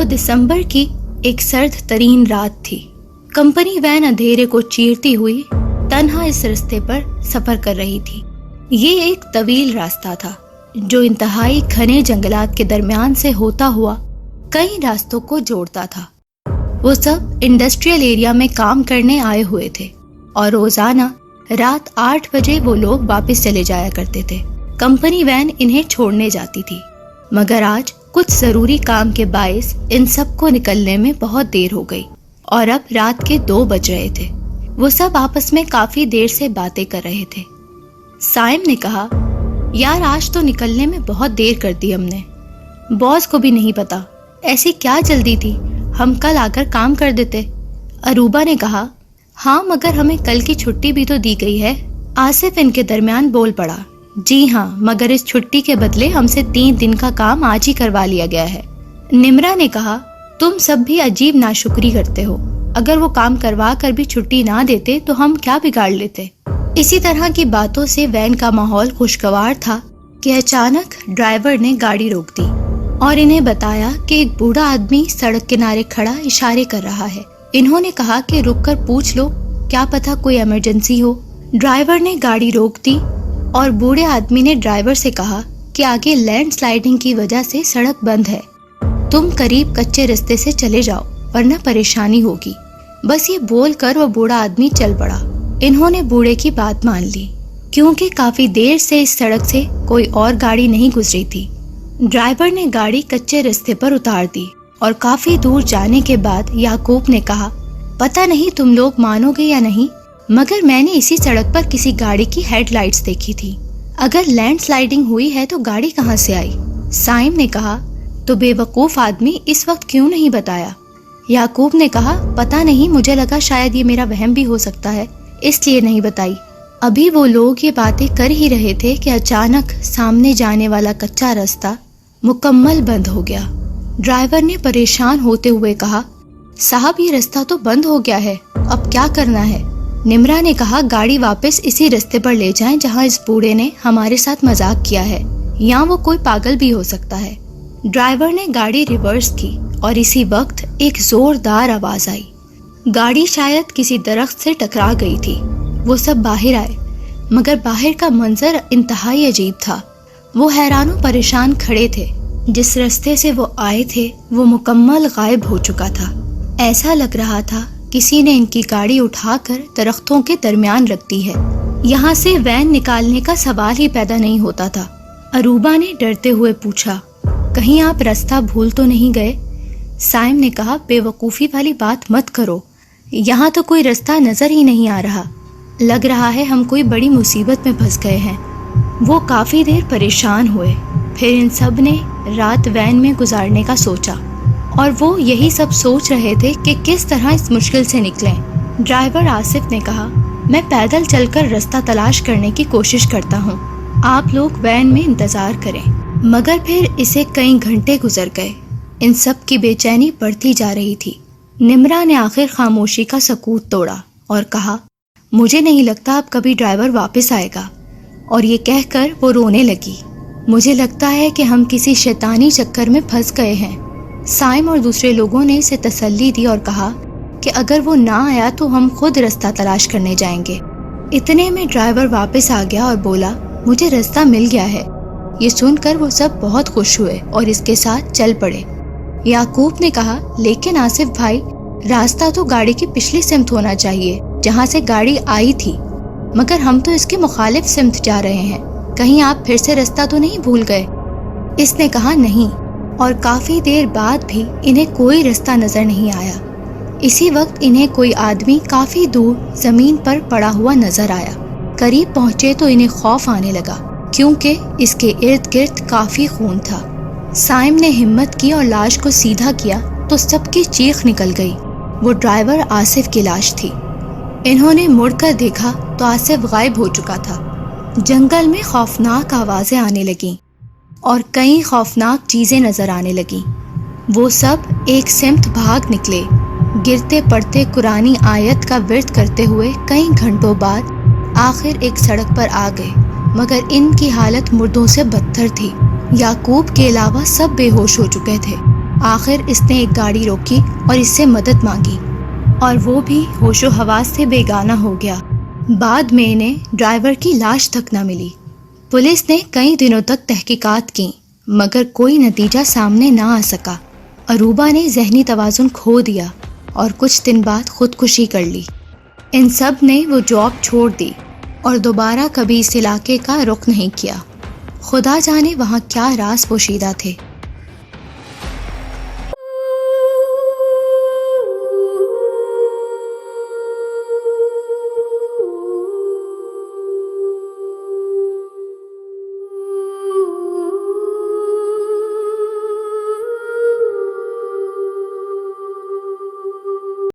दिसंबर की एक सर्द तरीन रात थी। कंपनी वैन अंधेरे को चीरती हुई तन्हा इस रास्ते पर सफर कर रही थी। ये एक तवील रास्ता था जो इंतहाई घने जंगलात के दरमियान से होता हुआ कई रास्तों को जोड़ता था। वो सब इंडस्ट्रियल एरिया में काम करने आए हुए थे और रोजाना रात 8 बजे वो लोग वापस चले जाया करते थे। कंपनी वैन इन्हें छोड़ने जाती थी, मगर आज कुछ जरूरी काम के बाइस इन सबको निकलने में बहुत देर हो गई और अब रात के 2 बज रहे थे। वो सब आपस में काफी देर से बातें कर रहे थे। साइम ने कहा, यार आज तो निकलने में बहुत देर कर दी हमने। बॉस को भी नहीं पता, ऐसी क्या जल्दी थी, हम कल आकर काम कर देते। अरूबा ने कहा, हाँ मगर हमें कल की छुट्टी भी तो दी गई है। आसिफ इनके दरमियान बोल पड़ा, जी हाँ, मगर इस छुट्टी के बदले हमसे 3 दिन का काम आज ही करवा लिया गया है। निम्रा ने कहा, तुम सब भी अजीब नाशुक्री करते हो। अगर वो काम करवा कर भी छुट्टी ना देते तो हम क्या बिगाड़ लेते। इसी तरह की बातों से वैन का माहौल खुशगवार था कि अचानक ड्राइवर ने गाड़ी रोक दी और इन्हें बताया कि एक बूढ़ा आदमी सड़क किनारे खड़ा इशारे कर रहा है। इन्होंने कहा कि रुककर पूछ लो, क्या पता कोई इमरजेंसी हो। ड्राइवर ने गाड़ी रोक दी और बूढ़े आदमी ने ड्राइवर से कहा कि आगे लैंडस्लाइडिंग की वजह से सड़क बंद है, तुम करीब कच्चे रास्ते से चले जाओ वरना परेशानी होगी। बस ये बोलकर वो बूढ़ा आदमी चल पड़ा। इन्होंने बूढ़े की बात मान ली क्योंकि काफी देर से इस सड़क से कोई और गाड़ी नहीं गुजरी थी। ड्राइवर ने गाड़ी कच्चे रास्ते पर उतार दी और काफी दूर जाने के बाद याकूब ने कहा, पता नहीं तुम लोग मानोगे या नहीं, मगर मैंने इसी सड़क पर किसी गाड़ी की हेडलाइट्स देखी थी। अगर लैंडस्लाइडिंग हुई है तो गाड़ी कहाँ से आई? साइम ने कहा, तो बेवकूफ आदमी इस वक्त क्यों नहीं बताया? याकूब ने कहा, पता नहीं, मुझे लगा शायद ये मेरा वहम भी हो सकता है, इसलिए नहीं बताई। अभी वो लोग ये बातें कर ही रहे थे कि अचानक सामने जाने वाला कच्चा रास्ता मुकम्मल बंद हो गया। ड्राइवर ने परेशान होते हुए कहा, साहब ये रास्ता तो बंद हो गया है, अब क्या करना है? निम्रा ने कहा, गाड़ी वापस इसी रास्ते पर ले जाएं जहां इस बूढ़े ने हमारे साथ मजाक किया है, या वो कोई पागल भी हो सकता है। ड्राइवर ने गाड़ी रिवर्स की और इसी वक्त एक जोरदार आवाज आई। गाड़ी शायद किसी दरख्त से टकरा गई थी। वो सब बाहर आए, मगर बाहर का मंजर इंतहाई अजीब था। वो हैरानों परेशान खड़े थे। जिस रास्ते से वो आए थे वो मुकम्मल गायब हो चुका था। ऐसा लग रहा था किसी ने इनकी गाड़ी उठाकर दरख्तों के दरमियान रख दी है। यहाँ से वैन निकालने का सवाल ही पैदा नहीं होता था। अरूबा ने डरते हुए पूछा, कहीं आप रास्ता भूल तो नहीं गए? साइम ने कहा, बेवकूफ़ी वाली बात मत करो, यहाँ तो कोई रास्ता नजर ही नहीं आ रहा। लग रहा है हम कोई बड़ी मुसीबत में फंस गए हैं। वो काफी देर परेशान हुए, फिर इन सब ने रात वैन में गुजारने का सोचा और वो यही सब सोच रहे थे कि किस तरह इस मुश्किल से निकलें। ड्राइवर आसिफ ने कहा, मैं पैदल चलकर रास्ता तलाश करने की कोशिश करता हूँ, आप लोग वैन में इंतजार करें। मगर फिर इसे कई घंटे गुजर गए। इन सब की बेचैनी बढ़ती जा रही थी। निम्रा ने आखिर खामोशी का सकूत तोड़ा और कहा, मुझे नहीं लगता अब कभी ड्राइवर वापस आएगा। और ये कहकर वो रोने लगी। मुझे लगता है कि हम किसी शैतानी चक्कर में फंस गए हैं। साइम और दूसरे लोगों ने इसे तसल्ली दी और कहा कि अगर वो ना आया तो हम खुद रास्ता तलाश करने जाएंगे। इतने में ड्राइवर वापस आ गया और बोला, मुझे रास्ता मिल गया है। ये सुनकर वो सब बहुत खुश हुए और इसके साथ चल पड़े। याकूब ने कहा, लेकिन आसिफ भाई, रास्ता तो गाड़ी की पिछली सिमत होना चाहिए जहाँ से गाड़ी आई थी, मगर हम तो इसके मुखालिफ सिमत जा रहे हैं। कहीं आप फिर से रास्ता तो नहीं भूल गए? इसने कहा, नहीं। और काफी देर बाद भी इन्हें कोई रास्ता नजर नहीं आया। इसी वक्त इन्हें कोई आदमी काफी दूर जमीन पर पड़ा हुआ नजर आया। करीब पहुंचे तो इन्हें खौफ आने लगा क्योंकि इसके इर्द गिर्द काफी खून था। साइम ने हिम्मत की और लाश को सीधा किया तो सबकी चीख निकल गई। वो ड्राइवर आसिफ की लाश थी। इन्होंने मुड़कर देखा तो आसिफ गायब हो चुका था। जंगल में खौफनाक आवाजें आने लगीं और कई खौफनाक चीजें नजर आने लगीं। वो सब एक सिमत भाग निकले, गिरते पड़ते कुरानी आयत का विर्द करते हुए कई घंटों बाद आखिर एक सड़क पर आ गए, मगर इनकी हालत मुर्दों से बदतर थी। याकूब के अलावा सब बेहोश हो चुके थे। آخر اس نے ایک گاڑی روکی اور اس سے مدد مانگی، اور وہ بھی ہوش و حواس سے بیگانہ ہو گیا۔ بعد میں انہیں ڈرائیور کی لاش تک نہ ملی۔ پولیس نے کئی دنوں تک تحقیقات کی مگر کوئی نتیجہ سامنے نہ آ سکا۔ اروبا نے ذہنی توازن کھو دیا اور کچھ دن بعد خودکشی کر لی۔ ان سب نے وہ جاب چھوڑ دی اور دوبارہ کبھی اس علاقے کا رخ نہیں کیا۔ خدا جانے وہاں کیا راز پوشیدہ تھے۔